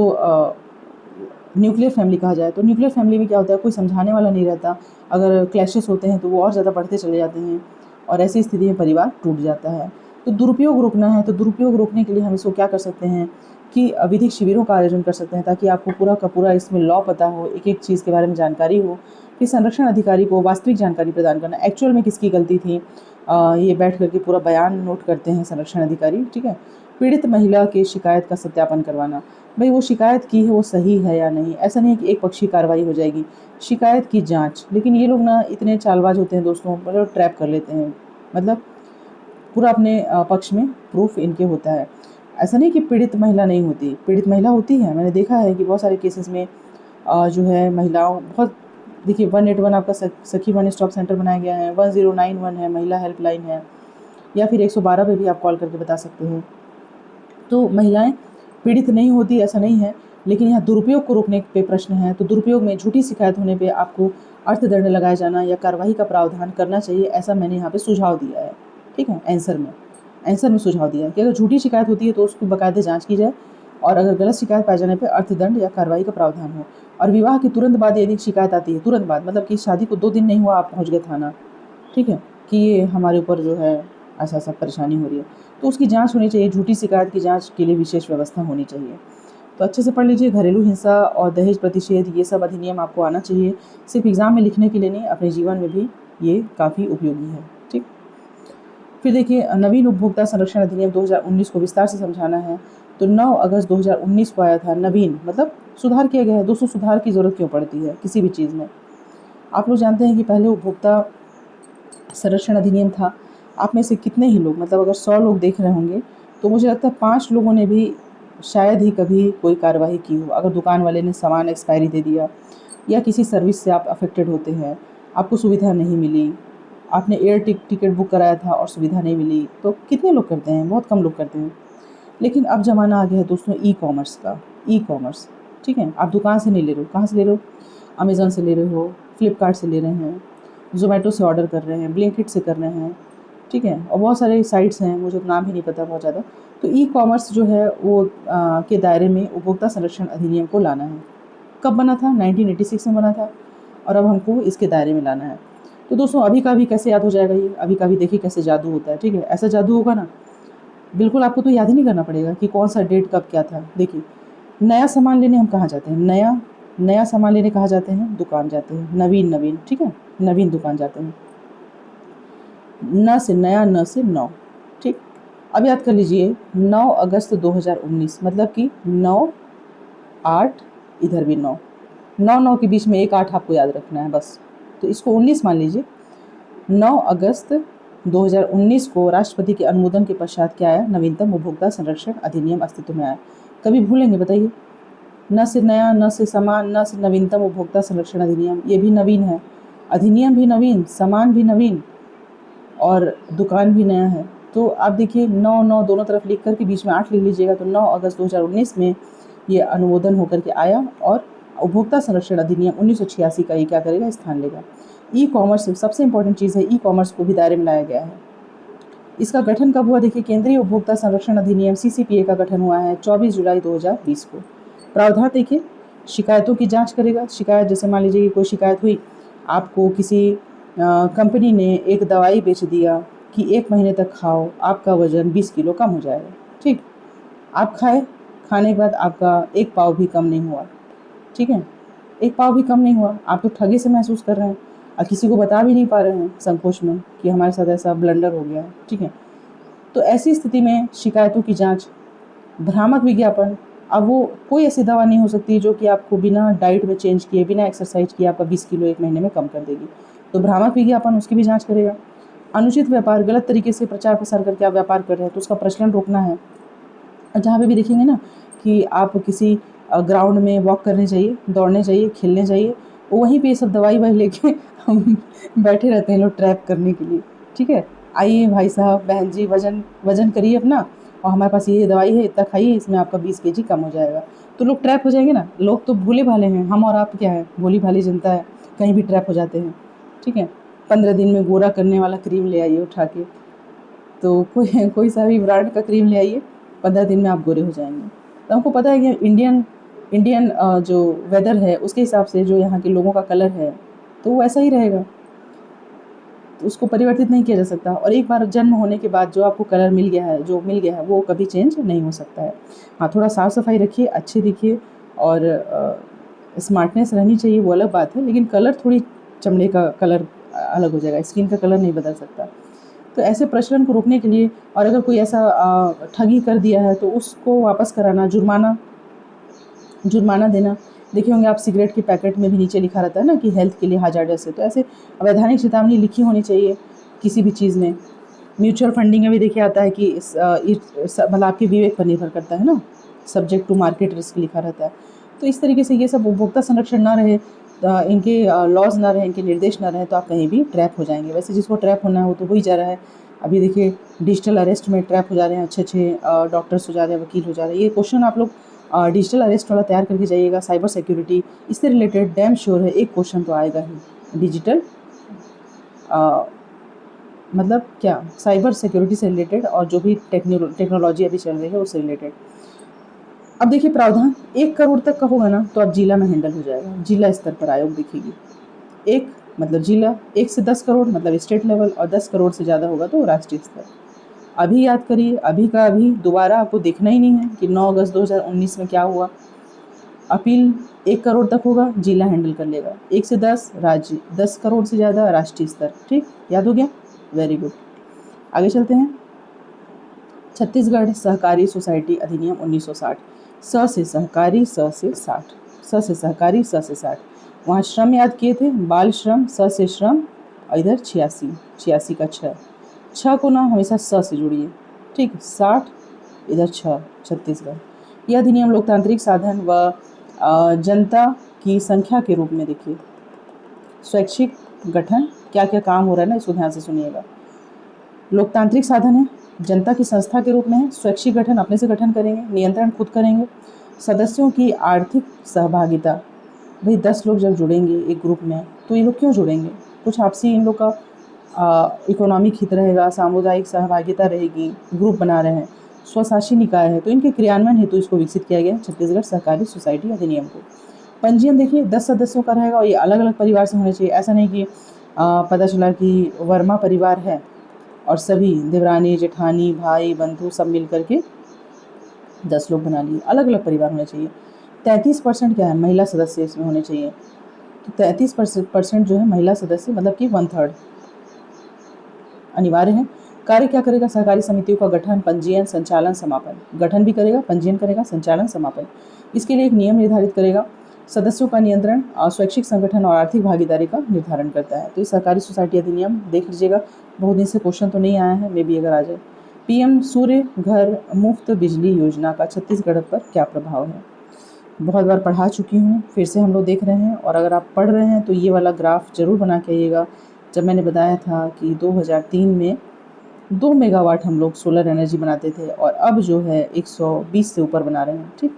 न्यूक्लियर फैमिली कहा जाए तो न्यूक्लियर फैमिली में क्या होता है, कोई समझाने वाला नहीं रहता। अगर क्लैशेस होते हैं तो वो और ज़्यादा बढ़ते चले जाते हैं और ऐसी स्थिति में परिवार टूट जाता है। तो दुरुपयोग रोकना है तो दुरुपयोग रोकने के लिए हम इसको क्या कर सकते हैं कि विधिक शिविरों का आयोजन कर सकते हैं, ताकि आपको पूरा का पूरा इसमें लॉ पता हो, एक एक चीज़ के बारे में जानकारी हो। फिर संरक्षण अधिकारी को वास्तविक जानकारी प्रदान करना, एक्चुअल में किसकी गलती थी, ये बैठ करके पूरा बयान नोट करते हैं संरक्षण अधिकारी। ठीक है। पीड़ित महिला की शिकायत का सत्यापन करवाना, भाई वो शिकायत की है वो सही है या नहीं। ऐसा नहीं है कि एक पक्षी कार्रवाई हो जाएगी, शिकायत की जांच। लेकिन ये लोग ना इतने चालबाज होते हैं दोस्तों, मतलब ट्रैप कर लेते हैं, मतलब पूरा अपने पक्ष में प्रूफ इनके होता है। ऐसा नहीं कि पीड़ित महिला नहीं होती, पीड़ित महिला होती है। मैंने देखा है कि बहुत सारे केसेस में जो है महिलाओं बहुत, देखिए 181 आपका सखी वन स्टॉप सेंटर बनाया गया है, 1091 है महिला हेल्पलाइन है, या फिर 112 पे भी आप कॉल करके बता सकते हो। तो महिलाएं पीड़ित नहीं होती ऐसा नहीं है, लेकिन यहाँ दुरुपयोग को रोकने पे प्रश्न है। तो दुरुपयोग में झूठी शिकायत होने पे आपको अर्थदंड लगाया जाना या कार्रवाई का प्रावधान करना चाहिए, ऐसा मैंने यहाँ पे सुझाव दिया है। ठीक है, आंसर में सुझाव दिया है कि अगर झूठी शिकायत होती है तो उसको बाकायदे जांच की जाए, और अगर गलत शिकायत पाए जाने पर अर्थदंड या कार्रवाई का प्रावधान हो। और विवाह के तुरंत बाद यदि शिकायत आती है, तुरंत बाद मतलब कि शादी को 2 दिन नहीं हुआ आप पहुँच गए थाना, ठीक है, कि ये हमारे ऊपर जो है ऐसा ऐसा परेशानी हो रही है, तो उसकी जांच होनी चाहिए। झूठी शिकायत की जांच के लिए विशेष व्यवस्था होनी चाहिए। तो अच्छे से पढ़ लीजिए। घरेलू हिंसा और दहेज प्रतिषेध, ये सब अधिनियम आपको आना चाहिए, सिर्फ एग्ज़ाम में लिखने के लिए नहीं, अपने जीवन में भी ये काफ़ी उपयोगी है। ठीक। फिर देखिए, नवीन उपभोक्ता संरक्षण अधिनियम 2019 को विस्तार से समझाना है। तो 9 अगस्त 2019 को आया था। नवीन मतलब सुधार किया गया है। दोस्तों, सुधार की ज़रूरत क्यों पड़ती है किसी भी चीज़ में? आप लोग जानते हैं कि पहले उपभोक्ता संरक्षण अधिनियम था। आप में से कितने ही लोग, मतलब अगर 100 लोग देख रहे होंगे तो मुझे लगता है 5 लोगों ने भी शायद ही कभी कोई कार्यवाही की हो। अगर दुकान वाले ने सामान एक्सपायरी दे दिया, या किसी सर्विस से आप अफेक्टेड होते हैं, आपको सुविधा नहीं मिली, आपने एयर टिकट बुक कराया था और सुविधा नहीं मिली, तो कितने लोग करते हैं? बहुत कम लोग करते हैं। लेकिन अब ज़माना आ गया है दोस्तों ई कॉमर्स का। ई कॉमर्स, ठीक है, आप दुकान से नहीं ले रहे हो, कहाँ से ले रहे हो? अमेज़न से ले रहे हो, फ्लिपकार्ट से ले रहे हैं, ज़ोमैटो से ऑर्डर कर रहे हैं, ब्लिंकिट से कर रहे हैं, ठीक है, और बहुत सारे साइट्स हैं, मुझे नाम ही नहीं पता बहुत ज़्यादा। तो ई कॉमर्स जो है वो के दायरे में उपभोक्ता संरक्षण अधिनियम को लाना है। कब बना था? 1986 में बना था, और अब हमको इसके दायरे में लाना है। तो दोस्तों, अभी का भी कैसे याद हो जाएगा ये? अभी का भी देखिए कैसे जादू होता है। ठीक है, ऐसा जादू होगा ना, बिल्कुल आपको तो याद ही नहीं करना पड़ेगा कि कौन सा डेट कब क्या था। देखिए, नया सामान लेने हम कहाँ जाते हैं? नया सामान लेने कहाँ जाते हैं? दुकान जाते हैं। नवीन, ठीक है, नवीन दुकान जाते हैं। न से नया, न से नौ। ठीक। अब याद कर लीजिए, 9 अगस्त 2019 मतलब कि 9-8, इधर भी 9, 9 के बीच में एक 8 आपको याद रखना है बस। तो इसको 19 मान लीजिए। 9 अगस्त 2019 को राष्ट्रपति के अनुमोदन के पश्चात क्या आया? नवीनतम उपभोक्ता संरक्षण अधिनियम अस्तित्व में आया। कभी भूलेंगे बताइए? न से नया, न से समान, न से नवीनतम उपभोक्ता संरक्षण अधिनियम। ये भी नवीन है, अधिनियम भी नवीन, सामान भी नवीन, और दुकान भी नया है। तो आप देखिए, 9 दोनों तरफ लिख करके बीच में 8 लिख लीजिएगा। तो 9 अगस्त 2019 में ये अनुमोदन होकर के आया, और उपभोक्ता संरक्षण अधिनियम 1986 का ये क्या करेगा? स्थान लेगा। ई कॉमर्स सबसे इंपॉर्टेंट चीज़ है, ई कॉमर्स को भी दायरे में लाया गया है। इसका गठन कब हुआ? देखिए, केंद्रीय उपभोक्ता संरक्षण अधिनियम CCPA का गठन हुआ है 24 जुलाई 2020 को। प्रावधान देखिए, शिकायतों की जांच करेगा। शिकायत, जैसे मान लीजिए कि कोई शिकायत हुई, आपको किसी कंपनी ने एक दवाई बेच दिया कि 1 महीने तक खाओ, आपका वज़न 20 किलो कम हो जाएगा। ठीक, आप खाए, खाने के बाद आपका 1 पाव भी कम नहीं हुआ। ठीक है, 1 पाव भी कम नहीं हुआ, आप तो ठगी से महसूस कर रहे हैं और किसी को बता भी नहीं पा रहे हैं संकोच में कि हमारे साथ ऐसा ब्लंडर हो गया है। ठीक है, तो ऐसी स्थिति में शिकायतों की जांच, भ्रामक विज्ञापन। अब वो कोई ऐसी दवा नहीं हो सकती जो कि आपको बिना डाइट में चेंज किए, बिना एक्सरसाइज किए आपका 20 किलो 1 महीने में कम कर देगी। तो भ्रामक विज्ञापन, उसकी भी जांच करेगा। अनुचित व्यापार, गलत तरीके से प्रचार प्रसार करके आप व्यापार कर रहे हैं तो उसका प्रचलन रोकना है। जहाँ पे भी देखेंगे ना कि आप किसी ग्राउंड में वॉक करने जाइए, दौड़ने जाइए, खेलने जाइए, वहीं पे ये सब दवाई वाई लेके हम बैठे रहते हैं लोग ट्रैप करने के लिए। ठीक है, आइए भाई साहब, बहन जी, वजन करिए अपना, और हमारे पास ये दवाई है, इतना खाइए, इसमें आपका 20 kg कम हो जाएगा। तो लोग ट्रैप हो जाएंगे ना। लोग तो भोले भाले हैं, हम और आप क्या है, भोली भाली जनता है, कहीं भी ट्रैप हो जाते हैं। ठीक है, 15 दिन में गोरा करने वाला क्रीम ले आइए उठा के, तो कोई सा भी ब्रांड का क्रीम ले आइए, 15 दिन में आप गोरे हो जाएंगे। तो हमको पता है कि इंडियन इंडियन जो वेदर है उसके हिसाब से जो यहाँ के लोगों का कलर है तो वो ऐसा ही रहेगा, तो उसको परिवर्तित नहीं किया जा सकता। और एक बार जन्म होने के बाद जो आपको कलर मिल गया है, जो मिल गया है, वो कभी चेंज नहीं हो सकता है। हाँ, थोड़ा साफ़ सफाई रखिए, अच्छे दिखिए और स्मार्टनेस रहनी चाहिए, वो अलग बात है, लेकिन कलर थोड़ी चमड़े का कलर अलग हो जाएगा, स्किन का कलर नहीं बदल सकता। तो ऐसे प्रचलन को रोकने के लिए, और अगर कोई ऐसा ठगी कर दिया है तो उसको वापस कराना, जुर्माना देना। देखे होंगे आप, सिगरेट के पैकेट में भी नीचे लिखा रहता है ना कि हेल्थ के लिए हार्जार्डस है, तो ऐसे अवैधानिक चेतावनी लिखी होनी चाहिए किसी भी चीज़ में। म्यूचुअल फंडिंग में भी देखिए आता है कि मतलब आपके विवेक पर निर्भर करता है ना, सब्जेक्ट टू मार्केट रिस्क लिखा रहता है। तो इस तरीके से ये सब उपभोक्ता संरक्षण ना रहे, इनके लॉज ना रहे, इनके निर्देश ना रहे, तो आप कहीं भी ट्रैप हो जाएंगे। वैसे जिसको ट्रैप होना है वो तो हो ही जा रहा है। अभी देखिए डिजिटल अरेस्ट में ट्रैप हो जा रहे हैं, अच्छे अच्छे डॉक्टर्स हो जा रहे हैं, वकील हो जा रहे हैं। ये क्वेश्चन आप लोग डिजिटल अरेस्ट वाला तैयार करके जाइएगा, साइबर सिक्योरिटी इससे रिलेटेड डैम श्योर है एक क्वेश्चन तो आएगा ही। डिजिटल मतलब क्या, साइबर सिक्योरिटी से रिलेटेड और जो भी टेक्नोलॉजी अभी चल रही है उससे रिलेटेड। अब देखिए प्रावधान 1 करोड़ तक का होगा ना तो अब जिला में हैंडल हो जाएगा, जिला स्तर पर आयोग देखेगी। 1 मतलब जिला, 1 से 10 करोड़ मतलब स्टेट लेवल, और 10 करोड़ से ज़्यादा होगा तो राष्ट्रीय स्तर। अभी याद करिए, अभी का अभी, दोबारा आपको देखना ही नहीं है कि 9 अगस्त 2019 में क्या हुआ। अपील 1 करोड़ तक होगा, जिला हैंडल कर लेगा। 1 से 10 राज्य, 10 करोड़ से ज़्यादा राष्ट्रीय स्तर। ठीक, याद हो गया, वेरी गुड। आगे चलते हैं। छत्तीसगढ़ सहकारी सोसाइटी अधिनियम 1960। स से सहकारी, स से 60, स से सहकारी, स से 60। वहाँ श्रम याद किए थे, बाल श्रम, स से श्रम, और इधर 86, 86 का 6, 6 को ना हमेशा स से जुड़िए। ठीक, 60 इधर 6, छत्तीसगढ़। यह अधिनियम लोकतांत्रिक साधन व जनता की संख्या के रूप में, देखिए स्वैच्छिक गठन, क्या क्या काम हो रहा है ना, इसको ध्यान से सुनिएगा। लोकतांत्रिक साधन है, जनता की संस्था के रूप में है, स्वैच्छिक गठन अपने से गठन करेंगे, नियंत्रण खुद करेंगे, सदस्यों की आर्थिक सहभागिता। भाई 10 लोग जब जुड़ेंगे एक ग्रुप में तो ये लोग क्यों जुड़ेंगे, कुछ आपसी इन लोग का इकोनॉमिक हित रहेगा, सामुदायिक सहभागिता रहेगी, ग्रुप बना रहे हैं, स्वशासी निकाय है, तो इनके क्रियान्वयन हेतु इसको विकसित किया गया छत्तीसगढ़ सहकारी सोसाइटी अधिनियम को। पंजीयन देखिए 10 सदस्यों का रहेगा, और ये अलग अलग परिवार से होने चाहिए। ऐसा नहीं कि पता चला कि वर्मा परिवार है और सभी देवरानी जेठानी भाई बंधु सब मिल करके 10 लोग बना लिए, अलग अलग परिवार होने चाहिए। 33% क्या है, महिला सदस्य इसमें होने चाहिए। तो 33% जो है महिला सदस्य, मतलब कि 1/3 अनिवार्य है। कार्य क्या करेगा, सहकारी समितियों का गठन, पंजीयन, संचालन, समापन। गठन भी करेगा, पंजीयन करेगा, संचालन, समापन। इसके लिए एक नियम निर्धारित करेगा। सदस्यों का नियंत्रण, स्वैच्छिक संगठन और आर्थिक भागीदारी का निर्धारण करता है। तो ये सहकारी सोसाइटी अधिनियम देख लीजिएगा, बहुत दिन से क्वेश्चन तो नहीं आया है, मे बी अगर आ जाए। पीएम सूर्य घर मुफ्त बिजली योजना का छत्तीसगढ़ पर क्या प्रभाव है। बहुत बार पढ़ा चुकी हूँ, फिर से हम लोग देख रहे हैं, और अगर आप पढ़ रहे हैं तो ये वाला ग्राफ जरूर बना के आइएगा। जब मैंने बताया था कि 2003 में 2 मेगावाट हम लोग सोलर एनर्जी बनाते थे, और अब जो है 120 से ऊपर बना रहे हैं। ठीक,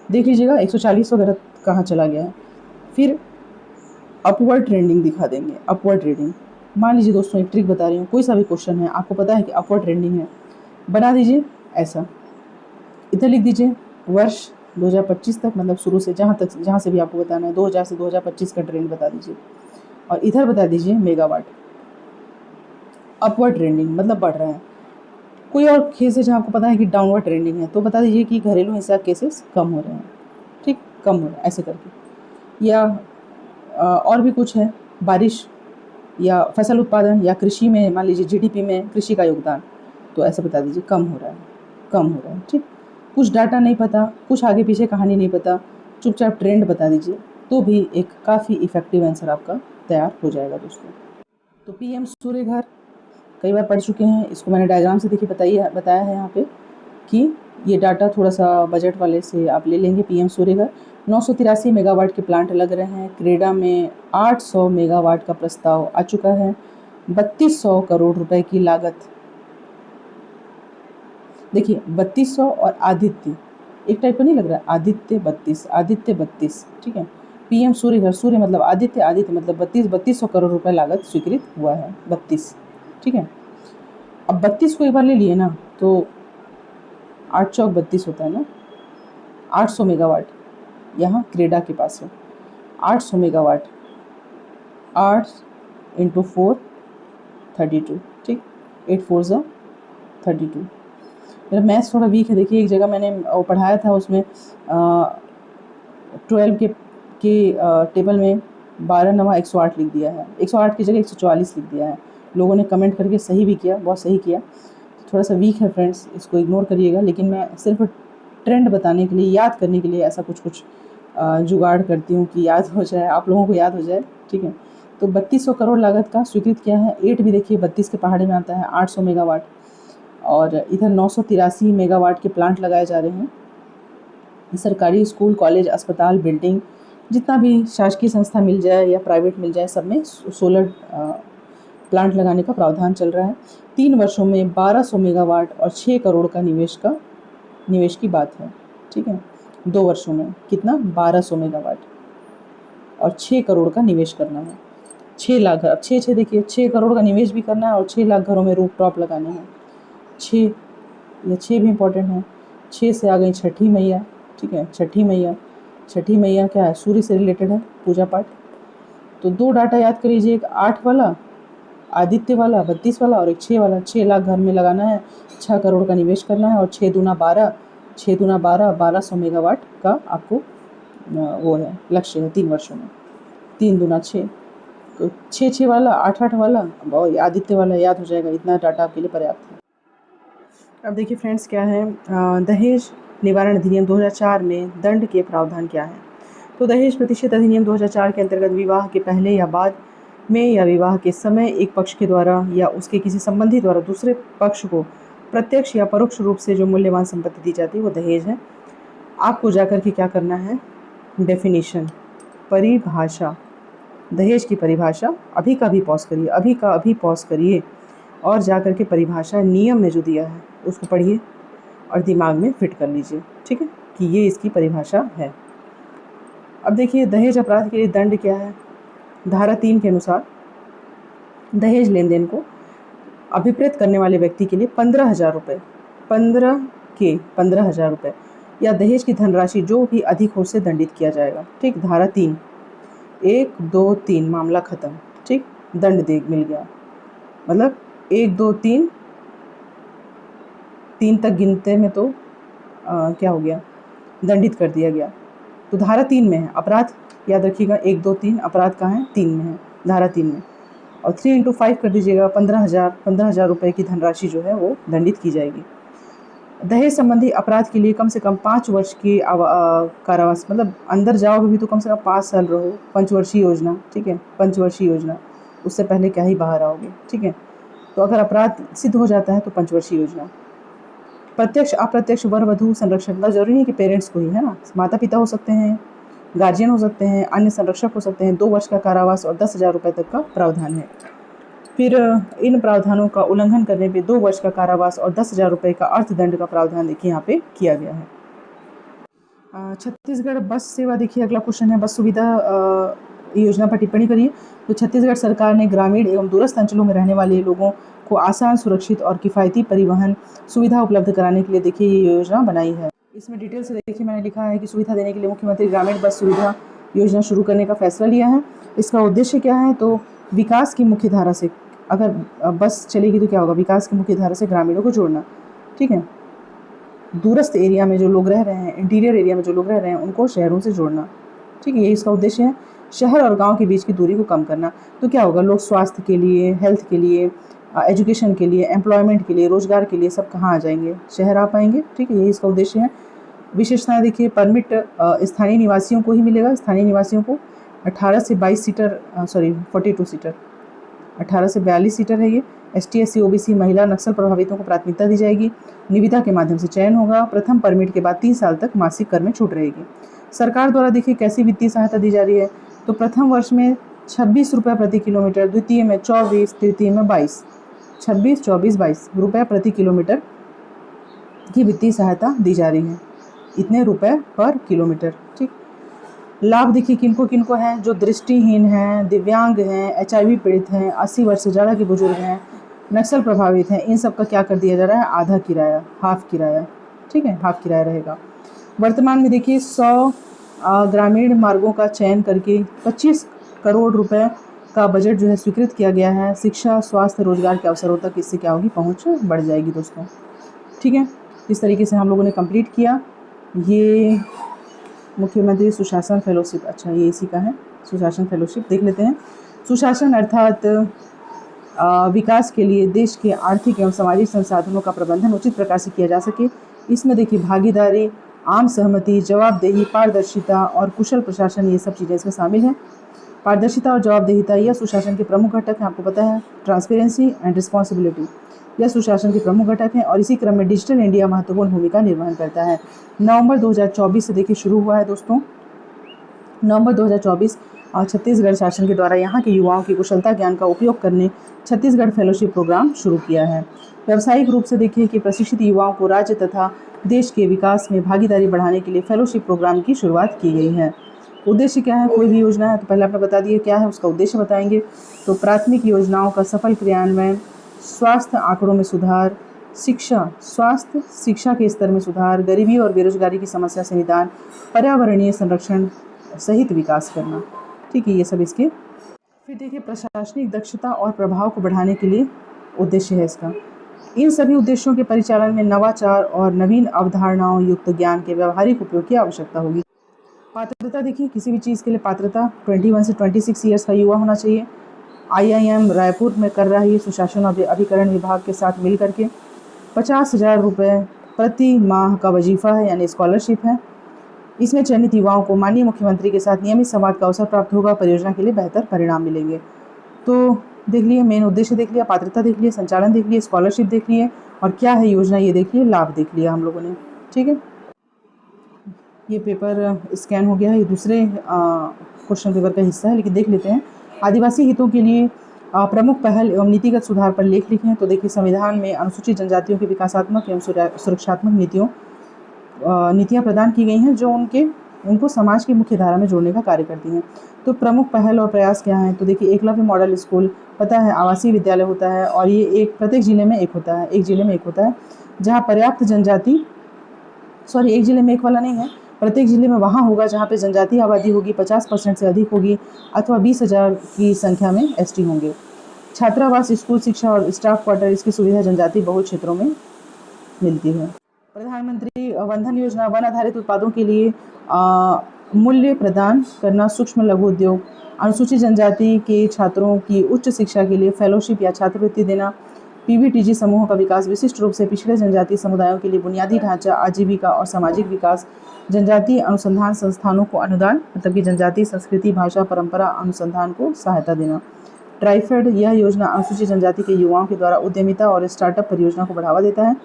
देख लीजिएगा 140 वगैरह कहाँ चला गया है। फिर अपवर्ड ट्रेंडिंग दिखा देंगे, अपवर्ड ट्रेंडिंग। मान लीजिए दोस्तों, एक ट्रिक बता रही हूँ, कोई सा भी क्वेश्चन है, आपको पता है कि अपवर्ड ट्रेंडिंग है, बना दीजिए ऐसा, इधर लिख दीजिए वर्ष 2025 तक, मतलब शुरू से जहाँ से भी आपको बताना है, 2000 से 2025 का ट्रेंड बता दीजिए, और इधर बता दीजिए मेगावाट। अपवर्ड ट्रेंडिंग मतलब बढ़ रहा है। कोई और केस है जहाँ आपको पता है कि डाउनवर्ड ट्रेंडिंग है, तो बता दीजिए कि घरेलू हिंसा केसेस कम हो रहे हैं। ठीक, कम हो रहे हैं ऐसे करके। या और भी कुछ है, बारिश या फसल उत्पादन या कृषि में, मान लीजिए जीडीपी में कृषि का योगदान, तो ऐसे बता दीजिए कम हो रहा है, कम हो रहा है। ठीक, कुछ डाटा नहीं पता, कुछ आगे पीछे कहानी नहीं पता, चुपचाप ट्रेंड बता दीजिए, तो भी एक काफ़ी इफेक्टिव आंसर आपका तैयार हो जाएगा दोस्तों। तो पीएम सूर्य घर कई बार पढ़ चुके हैं, इसको मैंने डायग्राम से देखिए बताया है यहाँ पे कि ये डाटा थोड़ा सा बजट वाले से आप ले लेंगे। पीएम सूर्य घर 983 मेगावाट के प्लांट लग रहे हैं। क्रेडा में 800 मेगावाट का प्रस्ताव आ चुका है, 3200 करोड़ रुपए की लागत। देखिए 3200 और आदित्य एक टाइप का नहीं लग रहा है, आदित्य 32, आदित्य 32। ठीक है, पीएम सूर्य घर, सूर्य मतलब आदित्य, आदित्य मतलब 3200 करोड़ रुपए लागत स्वीकृत हुआ है, 32। ठीक है, अब 32 को एक बार ले लिए ना तो 8 चौक 32 होता है ना, 800 मेगावाट। यहाँ क्रेडा के पास है। 800 मेगावाट, 8 × 4 32, ठीक, 8 4 ज़ा 32। मेरा मैथ्स थोड़ा वीक है। देखिए एक जगह मैंने वो पढ़ाया था, उसमें 12 के टेबल में 12 नवा 108 लिख दिया है, 108 की जगह 144 लिख दिया है। लोगों ने कमेंट करके सही भी किया, बहुत सही किया। थोड़ा सा वीक है फ्रेंड्स, इसको इग्नोर करिएगा, लेकिन मैं सिर्फ ट्रेंड बताने के लिए, याद करने के लिए ऐसा कुछ जुगाड़ करती हूँ कि याद हो जाए, आप लोगों को याद हो जाए, ठीक है। तो 3200 करोड़ लागत का स्वीकृत किया है। 8 भी देखिए 32 के पहाड़े में आता है, 800 मेगावाट, और इधर 983 मेगावाट के प्लांट लगाए जा रहे हैं। सरकारी स्कूल, कॉलेज, अस्पताल, बिल्डिंग, जितना भी शासकीय संस्था मिल जाए या प्राइवेट मिल जाए, सब में सोलर प्लांट लगाने का प्रावधान चल रहा है। 3 वर्षों में 1200 मेगावाट और 6 करोड़ का निवेश की बात है, ठीक है। 2 वर्षों में कितना, 1200 मेगावाट और 6 करोड़ का निवेश करना है। 6 लाख घर, अब 6 देखिए, 6 करोड़ का निवेश भी करना है और 6 लाख घरों में रूफटॉप लगाने हैं। 6 भी इम्पोर्टेंट है। 6 से आ गई छठी मैया, ठीक है। छठी मैया क्या है, सूर्य से रिलेटेड है, पूजा पाठ। तो 2 डाटा याद कर लीजिए, एक 8 वाला आदित्य वाला, 32 वाला, और एक 6 वाला। 6 लाख घर में लगाना है, 6 करोड़ का निवेश करना है, और 6 दूना 12, 1200 मेगावाट का आपको वो है, लक्ष्य है 3 वर्षों में। 3 दूना 6, तो 6 वाला, 8 वाला और आदित्य वाला याद हो जाएगा। इतना डाटा आपके लिए पर्याप्त है। अब देखिए फ्रेंड्स क्या है, दहेज निवारण अधिनियम 2004 में दंड के प्रावधान क्या है। तो दहेज प्रतिशत अधिनियम 2004 के अंतर्गत विवाह के पहले या बाद में या विवाह के समय एक पक्ष के द्वारा या उसके किसी संबंधी द्वारा दूसरे पक्ष को प्रत्यक्ष या परोक्ष रूप से जो मूल्यवान संपत्ति दी जाती है वो दहेज है। आपको जाकर के क्या करना है, डेफिनेशन, परिभाषा, दहेज की परिभाषा, अभी का अभी पॉज करिए और जाकर के परिभाषा नियम में जो दिया है उसको पढ़िए और दिमाग में फिट कर लीजिए, ठीक है, कि ये इसकी परिभाषा है। अब देखिए दहेज अपराध के लिए दंड क्या है। धारा 3 के अनुसार दहेज लेन देन को अभिप्रेत करने वाले व्यक्ति के लिए 15,000 रुपये, 15,000 रुपये या दहेज की धनराशि जो भी अधिक हो से दंडित किया जाएगा, ठीक। धारा 3, 1 2 3 मामला ख़त्म, ठीक। दंड दे मिल गया, मतलब 1 2 3 तक गिनते में तो क्या हो गया, दंडित कर दिया गया। तो धारा 3 में है अपराध, याद रखिएगा, 1 2 3 अपराध कहाँ है, 3 में है, धारा 3 में। और 3 × 5 कर दीजिएगा, 15,000 रुपये की धनराशि जो है वो दंडित की जाएगी। दहेज संबंधी अपराध के लिए कम से कम 5 वर्ष की कारावास, मतलब अंदर जाओगे भी तो कम से कम 5 साल रहो, पंचवर्षीय योजना, ठीक है, पंचवर्षीय योजना, उससे पहले क्या ही बाहर आओगे, ठीक है। तो अगर अपराध सिद्ध हो जाता है तो पंचवर्षीय योजना। प्रत्यक्ष अप्रत्यक्ष वर वधू संरक्षण, मतलब जरूरी नहीं कि पेरेंट्स को ही, है ना, माता पिता हो सकते हैं, गार्जियन हो सकते हैं, अन्य संरक्षक हो सकते हैं। 2 वर्ष का कारावास और 10,000 रुपये तक का प्रावधान है। फिर इन प्रावधानों का उल्लंघन करने पे 2 वर्ष का कारावास और 10,000 रुपये का अर्थदंड का प्रावधान देखिए यहाँ पे किया गया है। छत्तीसगढ़ बस सेवा, देखिए अगला क्वेश्चन है, बस सुविधा योजना पर टिप्पणी करिए। तो छत्तीसगढ़ सरकार ने ग्रामीण एवं दूरस्थ अंचलों में रहने वाले लोगों को आसान, सुरक्षित और किफ़ायती परिवहन सुविधा उपलब्ध कराने के लिए देखिए ये योजना बनाई है। इसमें डिटेल से देखिए मैंने लिखा है कि सुविधा देने के लिए मुख्यमंत्री ग्रामीण बस सुविधा योजना शुरू करने का फैसला लिया है। इसका उद्देश्य क्या है, तो विकास की मुख्य धारा से, अगर बस चलेगी तो क्या होगा, विकास की मुख्य धारा से ग्रामीणों को जोड़ना, ठीक है। दूरस्थ एरिया में जो लोग रह रहे हैं, इंटीरियर एरिया में जो लोग रह रहे हैं, उनको शहरों से जोड़ना, ठीक है, यही इसका उद्देश्य है। शहर और गांव के बीच की दूरी को कम करना। तो क्या होगा, लोग स्वास्थ्य के लिए, हेल्थ के लिए, एजुकेशन के लिए, एम्प्लॉयमेंट के लिए, रोजगार के लिए सब कहाँ आ जाएंगे, शहर आ पाएंगे, ठीक है, यही इसका उद्देश्य है। विशेषताएं देखिए, परमिट स्थानीय निवासियों को ही मिलेगा, स्थानीय निवासियों को 18 से 22 सीटर, 42 सीटर, 18 से 42 सीटर है ये। ST SC OBC महिला नक्सल प्रभावितों को प्राथमिकता दी जाएगी। निविदा के माध्यम से चयन होगा। प्रथम परमिट के बाद 3 साल तक मासिक कर में छूट रहेगी। सरकार द्वारा देखिए कैसी वित्तीय सहायता दी जा रही है। तो प्रथम वर्ष में 26 रुपये प्रति किलोमीटर, द्वितीय में 24, तृतीय में 22, 26, 24, 22 रुपये प्रति किलोमीटर की वित्तीय सहायता दी जा रही है। इतने रुपए पर किलोमीटर, ठीक। लाभ देखिए किनको किनको हैं, जो दृष्टिहीन हैं, दिव्यांग हैं, HIV पीड़ित हैं, 80 वर्ष से ज़्यादा के बुजुर्ग हैं, नक्सल प्रभावित हैं, इन सब का क्या कर दिया जा रहा है, आधा किराया, हाफ किराया, ठीक है, हाफ किराया रहेगा। वर्तमान में देखिए 100 ग्रामीण मार्गों का चयन करके 25 करोड़ रुपए का बजट जो है स्वीकृत किया गया है। शिक्षा, स्वास्थ्य, रोजगार के अवसरों तक इससे क्या होगी, पहुंच बढ़ जाएगी दोस्तों। ठीक है, इस तरीके से हम लोगों ने कंप्लीट किया। ये मुख्यमंत्री सुशासन फेलोशिप, अच्छा ये इसी का है, सुशासन फेलोशिप देख लेते हैं। सुशासन अर्थात विकास के लिए देश के आर्थिक एवं सामाजिक संसाधनों का प्रबंधन उचित प्रकार से किया जा सके। इसमें देखिए भागीदारी, आम सहमति, जवाबदेही, पारदर्शिता और कुशल प्रशासन, ये सब चीज़ें इसमें शामिल हैं। पारदर्शिता और जवाबदेहिता यह सुशासन के प्रमुख घटक हैं, आपको पता है। ट्रांसपेरेंसी एंड रिस्पॉन्सिबिलिटी यह सुशासन के प्रमुख घटक हैं और इसी क्रम में डिजिटल इंडिया महत्वपूर्ण भूमिका निर्वहन करता है। नवंबर 2024 से देखिए शुरू हुआ है दोस्तों। नवंबर 2024 और छत्तीसगढ़ शासन के द्वारा यहाँ के युवाओं की कुशलता ज्ञान का उपयोग करने छत्तीसगढ़ फेलोशिप प्रोग्राम शुरू किया है। व्यावसायिक रूप से देखिए कि प्रशिक्षित युवाओं को राज्य तथा देश के विकास में भागीदारी बढ़ाने के लिए फेलोशिप प्रोग्राम की शुरुआत की गई है। उद्देश्य क्या है, कोई भी योजना है तो पहले आपने बता दिया क्या है, उसका उद्देश्य बताएंगे। तो प्राथमिक योजनाओं का सफल क्रियान्वयन, स्वास्थ्य आंकड़ों में सुधार, स्वास्थ्य शिक्षा के स्तर में सुधार, गरीबी और बेरोजगारी की समस्या से निदान, पर्यावरणीय संरक्षण सहित विकास करना। ठीक है, ये सब इसके। फिर देखिए प्रशासनिक दक्षता और प्रभाव को बढ़ाने के लिए उद्देश्य है इसका। इन सभी उद्देश्यों के परिचालन में नवाचार और नवीन अवधारणाओं युक्त ज्ञान के व्यावहारिक उपयोग की आवश्यकता होगी। पात्रता देखिए, किसी भी चीज़ के लिए पात्रता 21 से 26 ईयर्स का युवा होना चाहिए। IIM रायपुर में कर रहा है ये सुशासन अभिकरण विभाग के साथ मिल करके। 50,000 रुपये प्रति माह का वजीफा है, यानी स्कॉलरशिप है। इसमें चयनित युवाओं को माननीय मुख्यमंत्री के साथ नियमित संवाद का अवसर प्राप्त होगा। परियोजना के लिए बेहतर परिणाम मिलेंगे। तो देख लिए, मेन उद्देश्य देख लिया, पात्रता देख लिया, संचालन देख लिए, स्कॉलरशिप देख लिए और क्या है योजना ये देख लिए, लाभ देख लिया हम लोगों ने। ठीक है, ये पेपर स्कैन हो गया है, ये दूसरे क्वेश्चन पेपर का हिस्सा है, लेकिन देख लेते हैं। आदिवासी हितों के लिए प्रमुख पहल एवं नीतिगत सुधार पर लेख लिखे हैं। तो देखिए संविधान में अनुसूचित जनजातियों के विकासात्मक एवं सुरक्षात्मक नीतियाँ प्रदान की गई हैं जो उनको समाज की मुख्य धारा में जोड़ने का कार्य करती हैं। तो प्रमुख पहल और प्रयास क्या हैं, तो देखिए एकलव्य मॉडल स्कूल, पता है आवासीय विद्यालय होता है और ये प्रत्येक जिले में एक होता है, जहाँ पर्याप्त जनजाति, एक जिले में एक वाला नहीं है, प्रत्येक जिले में वहाँ होगा जहाँ पे जनजातीय आबादी होगी 50% से अधिक होगी अथवा 20,000 की संख्या में ST होंगे। छात्रावास, स्कूल शिक्षा और स्टाफ क्वार्टर, इसकी सुविधा जनजातीय बहुल क्षेत्रों में मिलती है। प्रधानमंत्री वनधन योजना, वन आधारित उत्पादों के लिए मूल्य प्रदान करना, सूक्ष्म लघु उद्योग, अनुसूचित जनजाति के छात्रों की उच्च शिक्षा के लिए फेलोशिप या छात्रवृत्ति देना, PVTG समूहों का विकास, विशिष्ट रूप से पिछड़े जनजातीय समुदायों के लिए बुनियादी ढांचा, आजीविका और सामाजिक विकास, जनजातीय अनुसंधान संस्थानों को अनुदान, मतलब कि जनजातीय संस्कृति, भाषा, परंपरा अनुसंधान को सहायता देना। ट्राइफेड, यह योजना अनुसूचित जनजाति के युवाओं के द्वारा उद्यमिता और स्टार्टअप परियोजना को बढ़ावा देता है।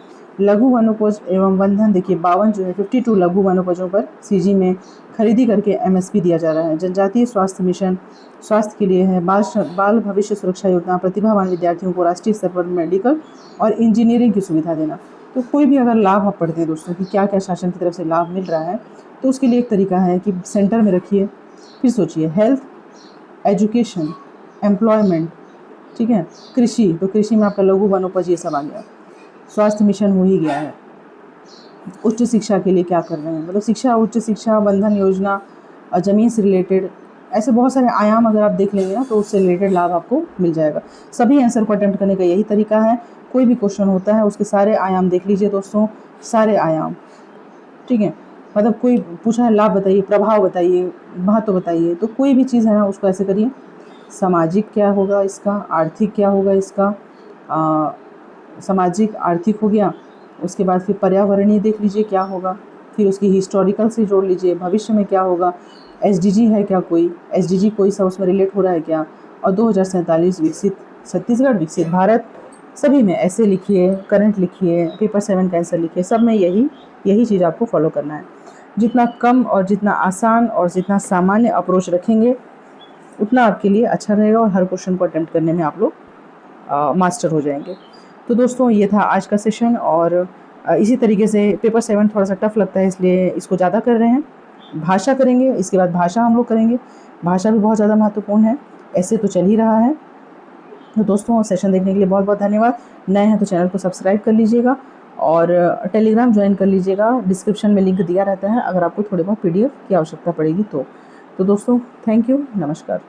लघु वनोपज एवं वनधन, देखिए 52 लघु वनोपजों पर CG में खरीदी करके MSP दिया जा रहा है। जनजातीय स्वास्थ्य मिशन, स्वास्थ्य के लिए है। बाल भविष्य सुरक्षा योजना, प्रतिभावान विद्यार्थियों को राष्ट्रीय स्तर पर मेडिकल और इंजीनियरिंग की सुविधा देना। तो कोई भी अगर लाभ आप पढ़ते हैं दोस्तों कि क्या क्या शासन की तरफ से लाभ मिल रहा है, तो उसके लिए एक तरीका है कि सेंटर में रखिए, फिर सोचिए हेल्थ, एजुकेशन, एम्प्लॉयमेंट, ठीक है, कृषि, तो कृषि में आपका लघु वनोपज ये सब आ गया। स्वास्थ्य मिशन हो ही गया है। उच्च शिक्षा के लिए क्या कर रहे हैं, मतलब शिक्षा, उच्च शिक्षा, बंधन योजना, ज़मीन से रिलेटेड, ऐसे बहुत सारे आयाम अगर आप देख लेंगे ना तो उससे रिलेटेड लाभ आपको मिल जाएगा। सभी आंसर को अटेम्प्ट करने का यही तरीका है। कोई भी क्वेश्चन होता है उसके सारे आयाम देख लीजिए दोस्तों, सारे आयाम, ठीक है। मतलब कोई पूछा है लाभ बताइए, प्रभाव बताइए, महत्व बताइए, तो कोई भी चीज़ है ना उसको ऐसे करिए, सामाजिक क्या होगा इसका, आर्थिक क्या होगा इसका, सामाजिक आर्थिक हो गया, उसके बाद फिर पर्यावरणीय देख लीजिए क्या होगा, फिर उसकी हिस्टोरिकल से जोड़ लीजिए, भविष्य में क्या होगा, SDG है क्या, कोई SDG कोई सा उसमें रिलेट हो रहा है क्या, और 2047 विकसित छत्तीसगढ़, विकसित भारत, सभी में ऐसे लिखिए, करंट लिखिए, पेपर 7 का आंसर लिखिए, सब में यही चीज़ आपको फॉलो करना है। जितना कम और जितना आसान और जितना सामान्य अप्रोच रखेंगे उतना आपके लिए अच्छा रहेगा और हर क्वेश्चन को अटेम्प्ट करने में आप लोग मास्टर हो जाएंगे। तो दोस्तों ये था आज का सेशन, और इसी तरीके से पेपर 7 थोड़ा सा टफ लगता है इसलिए इसको ज़्यादा कर रहे हैं। भाषा करेंगे, इसके बाद भाषा हम लोग करेंगे, भाषा भी बहुत ज़्यादा महत्वपूर्ण है, ऐसे तो चल ही रहा है। तो दोस्तों सेशन देखने के लिए बहुत बहुत धन्यवाद। नए हैं तो चैनल को सब्सक्राइब कर लीजिएगा और टेलीग्राम ज्वाइन कर लीजिएगा, डिस्क्रिप्शन में लिंक दिया रहता है अगर आपको थोड़े बहुत PDF की आवश्यकता पड़ेगी तो दोस्तों थैंक यू, नमस्कार।